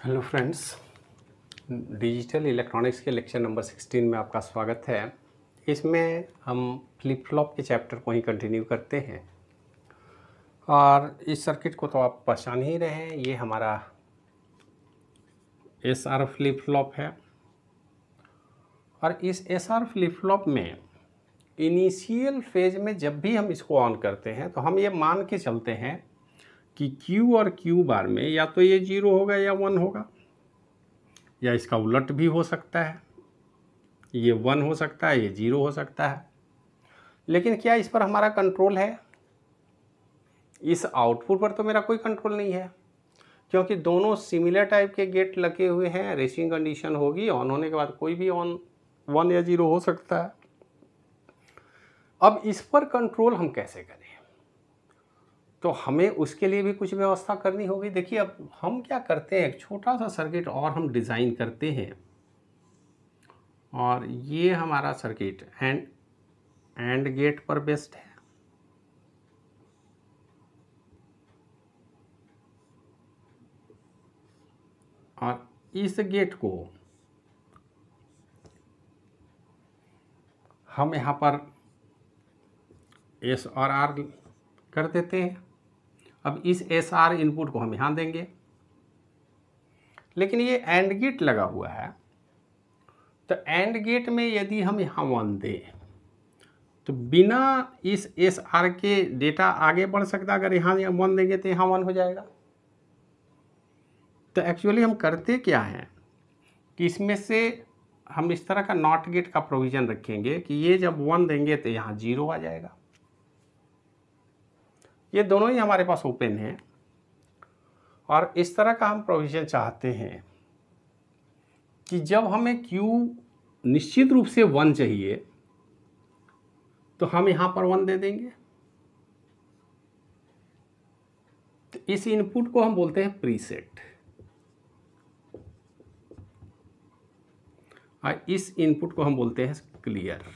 Hello friends, digital electronics के lecture number 16 में आपका स्वागत है। इसमें हम फ्लिप फ्लॉप के चैप्टर को ही कंटिन्यू करते हैं और इस सर्किट को तो आप पहचान ही रहे हैं। ये हमारा एसआर फ्लिप फ्लॉप है और इस एसआर फ्लिप फ्लॉप में इनिशियल फेज में जब भी हम इसको ऑन करते हैं तो हम ये मान के चलते हैं कि Q और Q बार में या तो ये 0 होगा या 1 होगा, या इसका उलट भी हो सकता है। ये 1 हो सकता है, ये 0 हो सकता है। लेकिन क्या इस पर हमारा कंट्रोल है? इस आउटपुट पर तो मेरा कोई कंट्रोल नहीं है, क्योंकि दोनों सिमिलर टाइप के गेट लगे हुए हैं। रेसिंग कंडीशन होगी, ऑन होने के बाद कोई भी ऑन 1 या 0 हो सकता है। अब इस पर कंट्रोल हम कैसे करें? तो हमें उसके लिए भी कुछ व्यवस्था करनी होगी। देखिए, अब हम क्या करते हैं, एक छोटा सा सर्किट और हम डिज़ाइन करते हैं और ये हमारा सर्किट एंड गेट पर बेस्ड है। और इस गेट को हम यहाँ पर एस और आर कर देते हैं। अब इस एस आर इनपुट को हम यहाँ देंगे, लेकिन ये एंड गेट लगा हुआ है, तो एंड गेट में यदि हम यहाँ 1 दें तो बिना इस एस आर के डेटा आगे बढ़ सकता। अगर यहाँ 1 देंगे तो यहाँ 1 हो जाएगा। तो एक्चुअली हम करते क्या हैं कि इसमें से हम इस तरह का नॉट गेट का प्रोविज़न रखेंगे कि ये जब 1 देंगे तो यहाँ 0 आ जाएगा। ये दोनों ही हमारे पास ओपन है और इस तरह का हम प्रोविज़न चाहते हैं कि जब हमें Q निश्चित रूप से 1 चाहिए तो हम यहाँ पर 1 दे देंगे। तो इस इनपुट को हम बोलते हैं प्रीसेट और इस इनपुट को हम बोलते हैं क्लियर।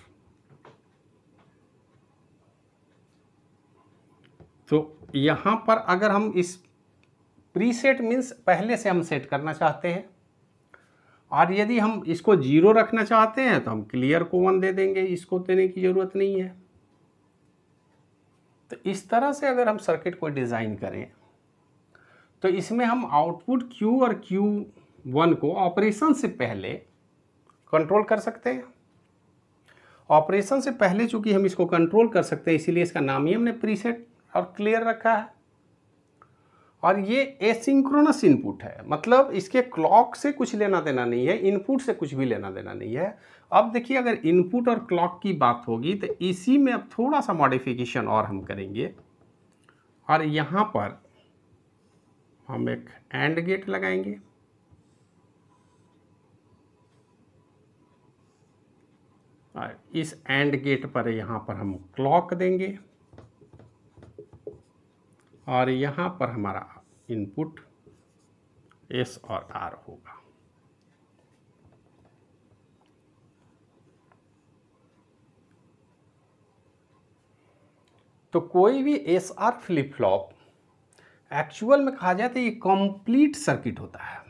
तो यहाँ पर अगर हम इस प्रीसेट मीन्स पहले से हम सेट करना चाहते हैं, और यदि हम इसको 0 रखना चाहते हैं तो हम क्लियर को 1 दे देंगे, इसको देने की ज़रूरत नहीं है। तो इस तरह से अगर हम सर्किट को डिज़ाइन करें तो इसमें हम आउटपुट Q और Q1 को ऑपरेशन से पहले कंट्रोल कर सकते हैं। ऑपरेशन से पहले चूंकि हम इसको कंट्रोल कर सकते हैं, इसीलिए इसका नाम ही हमने प्रीसेट और क्लियर रखा है। और ये एसिंक्रोनस इनपुट है, मतलब इसके क्लॉक से कुछ लेना देना नहीं है, इनपुट से कुछ भी लेना देना नहीं है। अब देखिए, अगर इनपुट और क्लॉक की बात होगी तो इसी में अब थोड़ा सा मॉडिफिकेशन और हम करेंगे और यहाँ पर हम एक एंड गेट लगाएंगे। और इस एंड गेट पर यहाँ पर हम क्लॉक देंगे और यहाँ पर हमारा इनपुट एस और आर होगा। तो कोई भी S R flip flop actual में कहा जाए तो ये कंप्लीट सर्किट होता है।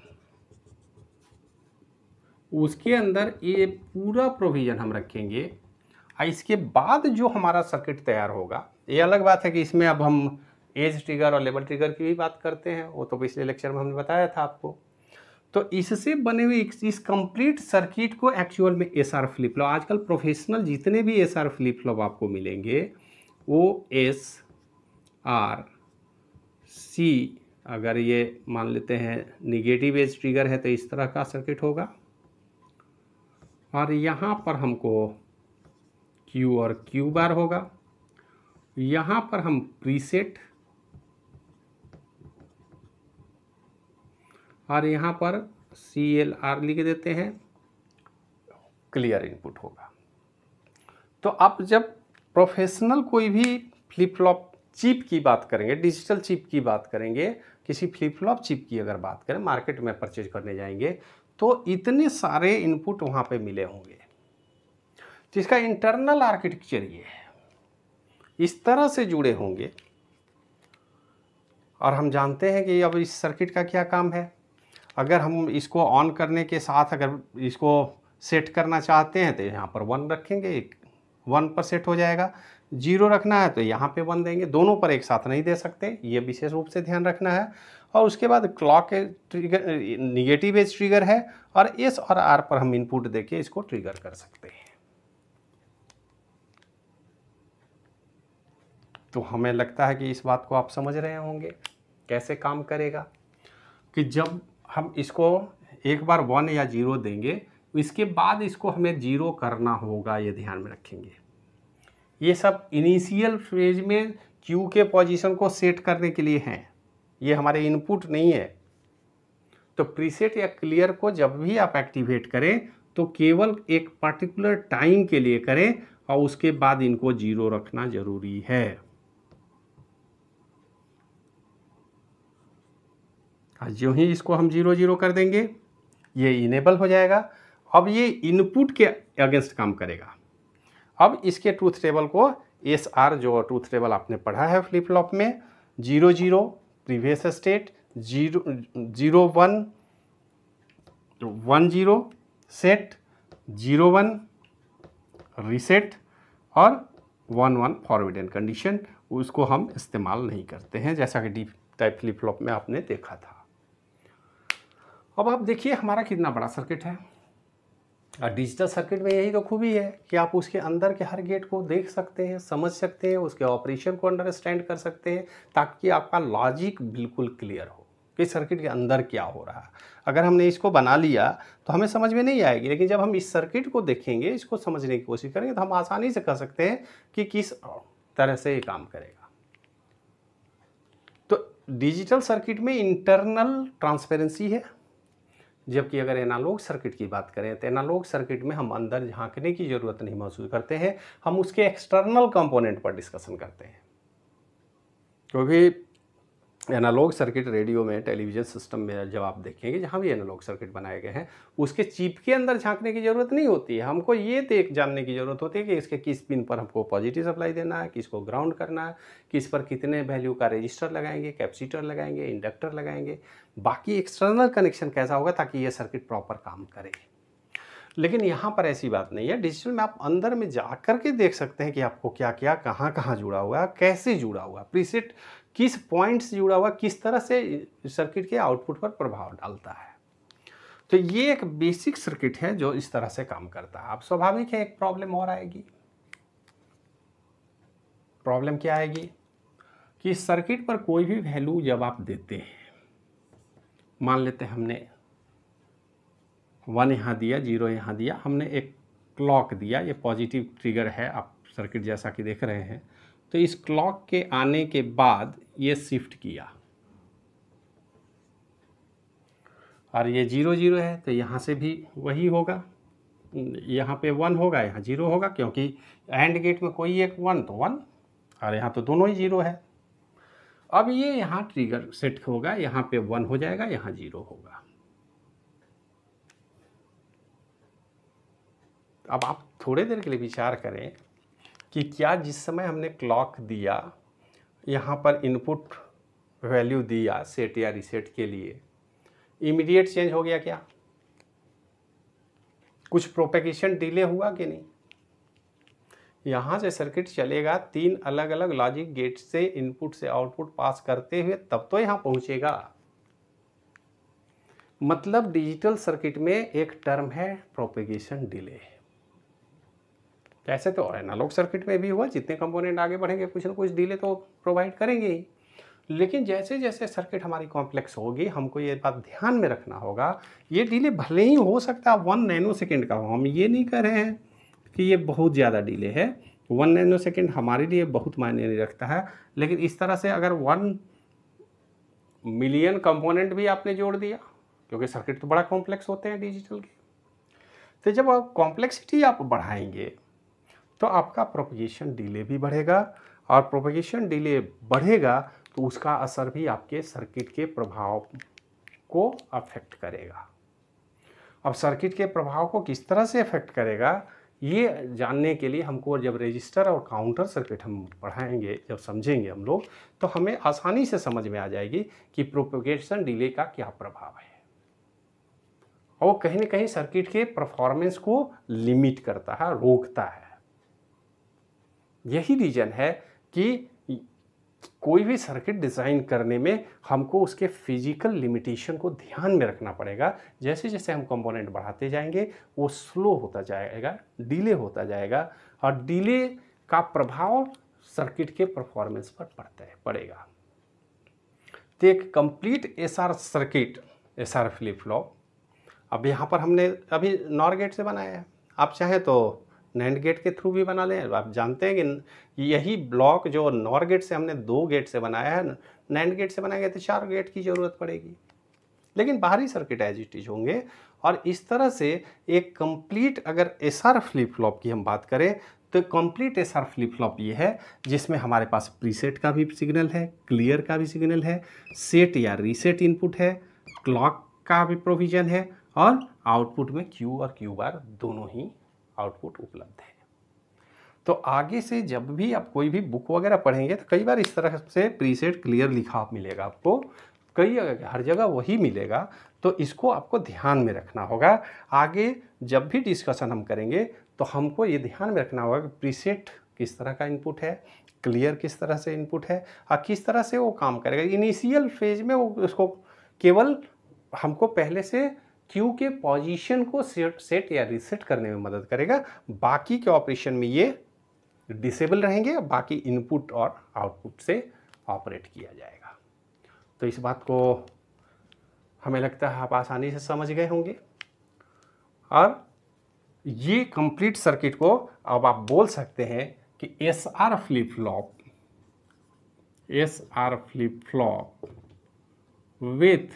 उसके अंदर ये पूरा प्रोविज़न हम रखेंगे और इसके बाद जो हमारा सर्किट तैयार होगा, ये अलग बात है कि इसमें अब हम एज ट्रिगर और लेबल ट्रिगर की भी बात करते हैं, वो तो पिछले लेक्चर में हमने बताया था आपको। तो इससे बने हुए इस कंप्लीट सर्किट को एक्चुअल में एसआर फ्लिप फ्लॉप, आजकल प्रोफेशनल जितने भी एसआर फ्लिप फ्लॉप आपको मिलेंगे वो एस आर सी, अगर ये मान लेते हैं निगेटिव एज ट्रिगर है तो इस तरह का सर्किट होगा। और यहाँ पर हमको Q और Q बार होगा। यहाँ पर हम प्रीसेट और यहाँ पर CLR लिख देते हैं, क्लियर इनपुट होगा। तो आप जब प्रोफेशनल कोई भी फ्लिप फ्लॉप चिप की बात करेंगे, डिजिटल चिप की बात करेंगे, किसी फ्लिप फ्लॉप चिप की अगर बात करें, मार्केट में परचेज करने जाएंगे तो इतने सारे इनपुट वहाँ पे मिले होंगे। तो इसका इंटरनल आर्किटेक्चर ये है, इस तरह से जुड़े होंगे। और हम जानते हैं कि अब इस सर्किट का क्या काम है। अगर हम इसको ऑन करने के साथ अगर इसको सेट करना चाहते हैं तो यहाँ पर 1 रखेंगे, 1 पर सेट हो जाएगा। 0 रखना है तो यहाँ पे 1 देंगे, दोनों पर एक साथ नहीं दे सकते, ये विशेष रूप से ध्यान रखना है। और उसके बाद clock trigger negative edge trigger है और एस और आर पर हम इनपुट देके इसको ट्रिगर कर सकते हैं। तो हमें लगता है कि इस बात को आप समझ रहे होंगे कैसे काम करेगा, कि जब हम इसको एक बार 1 या 0 देंगे इसके बाद इसको हमें 0 करना होगा, ये ध्यान में रखेंगे। ये सब इनिशियल फेज में क्यू के पोजीशन को सेट करने के लिए हैं, ये हमारे इनपुट नहीं है। तो प्रीसेट या क्लियर को जब भी आप एक्टिवेट करें तो केवल एक पर्टिकुलर टाइम के लिए करें और उसके बाद इनको 0 रखना जरूरी है। जो ही इसको हम 0 0 कर देंगे ये इनेबल हो जाएगा। अब ये इनपुट के अगेंस्ट काम करेगा। अब इसके ट्रूथ टेबल को एस आर, जो ट्रूथ टेबल आपने पढ़ा है फ्लिप फ्लॉप में, 0 0 प्रीवियस स्टेट, 0 0 1 1 0 सेट, 0 1 रीसेट और 1 1 फॉरवर्ड कंडीशन, उसको हम इस्तेमाल नहीं करते हैं, जैसा कि डी टाइप फ्लिप फ्लॉप में आपने देखा था। अब आप देखिए हमारा कितना बड़ा सर्किट है। और डिजिटल सर्किट में यही तो खूबी है कि आप उसके अंदर के हर गेट को देख सकते हैं, समझ सकते हैं, उसके ऑपरेशन को अंडरस्टैंड कर सकते हैं, ताकि आपका लॉजिक बिल्कुल क्लियर हो कि सर्किट के अंदर क्या हो रहा है। अगर हमने इसको बना लिया तो हमें समझ में नहीं आएगी, लेकिन जब हम इस सर्किट को देखेंगे, इसको समझने की कोशिश करेंगे, तो हम आसानी से कह सकते हैं कि किस तरह से ये काम करेगा। तो डिजिटल सर्किट में इंटरनल ट्रांसपेरेंसी है, जबकि अगर एनालॉग सर्किट की बात करें तो एनालॉग सर्किट में हम अंदर झांकने की ज़रूरत नहीं महसूस करते हैं, हम उसके एक्सटर्नल कंपोनेंट पर डिस्कशन करते हैं। क्योंकि एनालॉग सर्किट रेडियो में, टेलीविज़न सिस्टम में जब आप देखेंगे, जहाँ भी एनालॉग सर्किट बनाए गए हैं, उसके चिप के अंदर झांकने की ज़रूरत नहीं होती है। हमको ये जानने की ज़रूरत होती है कि इसके किस पिन पर हमको पॉजिटिव सप्लाई देना है, किसको ग्राउंड करना है, किस पर कितने वैल्यू का रजिस्टर लगाएंगे, कैपेसिटर लगाएंगे, इंडक्टर लगाएंगे, बाकी एक्सटर्नल कनेक्शन कैसा होगा ताकि ये सर्किट प्रॉपर काम करे। लेकिन यहाँ पर ऐसी बात नहीं है। डिजिटल में आप अंदर में जा कर के देख सकते हैं कि आपको क्या क्या कहाँ कहाँ जुड़ा हुआ है, कैसे जुड़ा हुआ, प्रीसेट किस पॉइंट से जुड़ा हुआ, किस तरह से सर्किट के आउटपुट पर प्रभाव डालता है। तो ये एक बेसिक सर्किट है जो इस तरह से काम करता है। अब स्वाभाविक है एक प्रॉब्लम और आएगी। प्रॉब्लम क्या आएगी कि सर्किट पर कोई भी वैल्यू जब आप देते हैं, मान लेते हैं हमने 1 यहाँ दिया, 0 यहाँ दिया, हमने एक क्लॉक दिया, ये पॉजिटिव ट्रिगर है, आप सर्किट जैसा कि देख रहे हैं। तो इस क्लॉक के आने के बाद ये शिफ्ट किया और ये 0 0 है, तो यहाँ से भी वही होगा, यहाँ पे 1 होगा, यहाँ 0 होगा, क्योंकि एंड गेट में कोई एक 1 तो 1 और यहाँ तो दोनों ही 0 है। अब ये यहाँ ट्रिगर सेट होगा, यहाँ पे 1 हो जाएगा, यहाँ 0 होगा। अब आप थोड़े देर के लिए विचार करें कि क्या जिस समय हमने क्लॉक दिया, यहाँ पर इनपुट वैल्यू दिया सेट या रीसेट के लिए, इमीडिएट चेंज हो गया क्या? कुछ प्रोपेगेशन डिले हुआ कि नहीं? यहाँ से सर्किट चलेगा 3 अलग अलग लॉजिक गेट से इनपुट से आउटपुट पास करते हुए, तब तो यहाँ पहुँचेगा। मतलब डिजिटल सर्किट में एक टर्म है प्रोपेगेशन डिले। ऐसे तो एनालॉग सर्किट में भी हुआ, जितने कंपोनेंट आगे बढ़ेंगे कुछ ना कुछ डिले तो प्रोवाइड करेंगे ही। लेकिन जैसे जैसे सर्किट हमारी कॉम्प्लेक्स होगी, हमको ये बात ध्यान में रखना होगा, ये डिले भले ही हो सकता है 1 नैनो सेकेंड का हो। हम ये नहीं कह रहे हैं कि ये बहुत ज़्यादा डिले है, 1 नैनो सेकेंड हमारे लिए बहुत मायने नहीं रखता है। लेकिन इस तरह से अगर 1 मिलियन कंपोनेंट भी आपने जोड़ दिया, क्योंकि सर्किट तो बड़ा कॉम्प्लेक्स होते हैं डिजिटल के, तो जब आप कॉम्प्लेक्सिटी आप बढ़ाएंगे तो आपका प्रोपेगेशन डिले भी बढ़ेगा, और प्रोपेगेशन डिले बढ़ेगा तो उसका असर भी आपके सर्किट के प्रभाव को अफेक्ट करेगा। अब सर्किट के प्रभाव को किस तरह से अफेक्ट करेगा, ये जानने के लिए हमको जब रजिस्टर और काउंटर सर्किट हम पढ़ाएंगे, जब समझेंगे हम लोग, तो हमें आसानी से समझ में आ जाएगी कि प्रोपेगेशन डिले का क्या प्रभाव है। और वो कहीं ना कहीं सर्किट के परफॉर्मेंस को लिमिट करता है, रोकता है। यही रीजन है कि कोई भी सर्किट डिज़ाइन करने में हमको उसके फिजिकल लिमिटेशन को ध्यान में रखना पड़ेगा। जैसे जैसे हम कंपोनेंट बढ़ाते जाएंगे वो स्लो होता जाएगा, डिले होता जाएगा, और डिले का प्रभाव सर्किट के परफॉर्मेंस पर पड़ेगा। तो एक complete SR circuit, SR flip flop, अब यहाँ पर हमने अभी नॉर गेट से बनाया है, आप चाहें तो नैंड गेट के थ्रू भी बना लें। आप जानते हैं कि यही ब्लॉक जो नॉर गेट से हमने 2 गेट से बनाया है, नैंड गेट से बनाएंगे तो 4 गेट की ज़रूरत पड़ेगी, लेकिन बाहरी सर्किट एज इट इज होंगे। और इस तरह से एक कंप्लीट, अगर एसआर फ्लिप फ्लॉप की हम बात करें तो कंप्लीट एसआर फ्लिप फ्लॉप ये है जिसमें हमारे पास प्रीसेट का भी सिग्नल है, क्लियर का भी सिग्नल है, सेट या रीसेट इनपुट है, क्लॉक का भी प्रोविज़न है, और आउटपुट में क्यू और क्यू बार दोनों ही आउटपुट उपलब्ध है। तो आगे से जब भी आप कोई भी बुक वगैरह पढ़ेंगे तो कई बार इस तरह से प्रीसेट क्लियर लिखा मिलेगा आपको, हर जगह वही मिलेगा। तो इसको आपको ध्यान में रखना होगा। आगे जब भी डिस्कशन हम करेंगे तो हमको ये ध्यान में रखना होगा कि प्रीसेट किस तरह का इनपुट है, क्लियर किस तरह से इनपुट है, और किस तरह से वो काम करेगा। इनिशियल फेज में वो उसको केवल हमको पहले से क्यू के पोजीशन को सेट या रीसेट करने में मदद करेगा। बाकी के ऑपरेशन में ये डिसेबल रहेंगे, बाकी इनपुट और आउटपुट से ऑपरेट किया जाएगा। तो इस बात को हमें लगता है आप आसानी से समझ गए होंगे। और ये कंप्लीट सर्किट को अब आप बोल सकते हैं कि SR flip flop with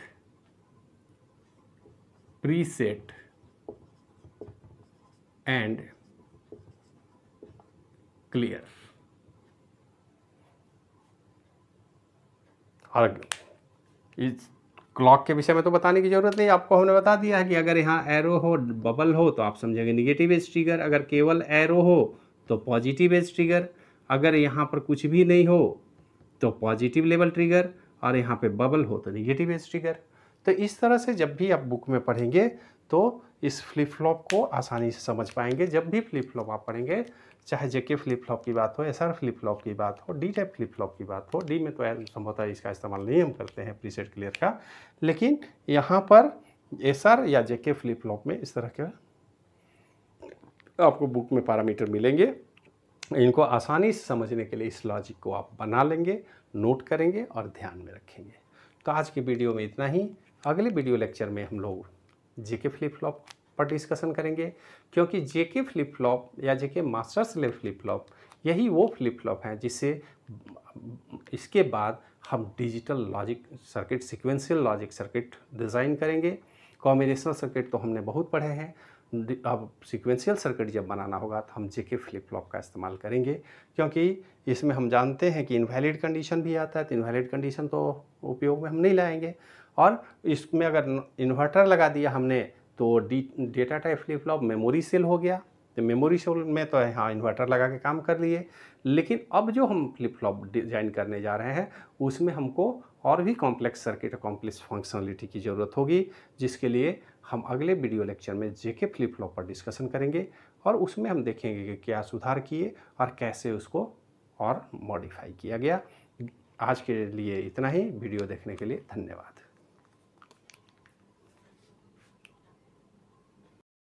preset and clear. और इस क्लॉक के विषय में तो बताने की ज़रूरत नहीं, आपको हमने बता दिया है कि अगर यहाँ एरो हो, बबल हो तो आप समझेंगे निगेटिव एज ट्रिगर, अगर केवल एरो हो तो पॉजिटिव एज ट्रिगर, अगर यहाँ पर कुछ भी नहीं हो तो पॉजिटिव लेवल ट्रिगर, और यहाँ पे बबल हो तो निगेटिव एज ट्रिगर। तो इस तरह से जब भी आप बुक में पढ़ेंगे तो इस फ्लिप फ्लॉप को आसानी से समझ पाएंगे। जब भी फ्लिप फ्लॉप आप पढ़ेंगे, चाहे जेके फ्लिप फ्लॉप की बात हो, एसआर फ्लिप फ्लॉप की बात हो, डी टाइप फ्लिप फ्लॉप की बात हो, डी में तो संभवतः इसका इस्तेमाल नहीं हम करते हैं प्रीसेट क्लियर का, लेकिन यहाँ पर एसआर या जेके फ्लिप फ्लॉप में इस तरह के आपको बुक में पैरामीटर मिलेंगे। इनको आसानी से समझने के लिए इस लॉजिक को आप बना लेंगे, नोट करेंगे और ध्यान में रखेंगे। तो आज की वीडियो में इतना ही। अगले वीडियो लेक्चर में हम लोग जेके फ्लिप फ्लॉप पर डिस्कशन करेंगे, क्योंकि जेके फ्लिप फ्लॉप या जेके मास्टर स्लेव फ्लिप फ्लॉप यही वो फ्लिप फ्लॉप हैं जिससे इसके बाद हम digital logic circuit, sequential logic circuit design करेंगे। कॉम्बिनेशनल सर्किट तो हमने बहुत पढ़े हैं, अब सीक्वेंशियल सर्किट जब बनाना होगा तो हम जेके फ्लिप फ्लॉप का इस्तेमाल करेंगे, क्योंकि इसमें हम जानते हैं कि इनवैलिड कंडीशन भी आता है। तो इनवैलिड कंडीशन तो उपयोग में हम नहीं लाएंगे, और इसमें अगर इन्वर्टर लगा दिया हमने तो data type flip flop memory cell हो गया। तो मेमोरी सेल में तो हाँ इन्वर्टर लगा के काम कर लिए, लेकिन अब जो हम फ्लिप फ्लॉप डिज़ाइन करने जा रहे हैं उसमें हमको और भी कॉम्प्लेक्स सर्किट, कॉम्प्लेक्स फंक्शनलिटी की ज़रूरत होगी, जिसके लिए हम अगले वीडियो लेक्चर में जेके फ्लिप फ्लॉप पर डिस्कशन करेंगे, और उसमें हम देखेंगे कि क्या सुधार किए और कैसे उसको और मॉडिफाई किया गया। आज के लिए इतना ही। वीडियो देखने के लिए धन्यवाद।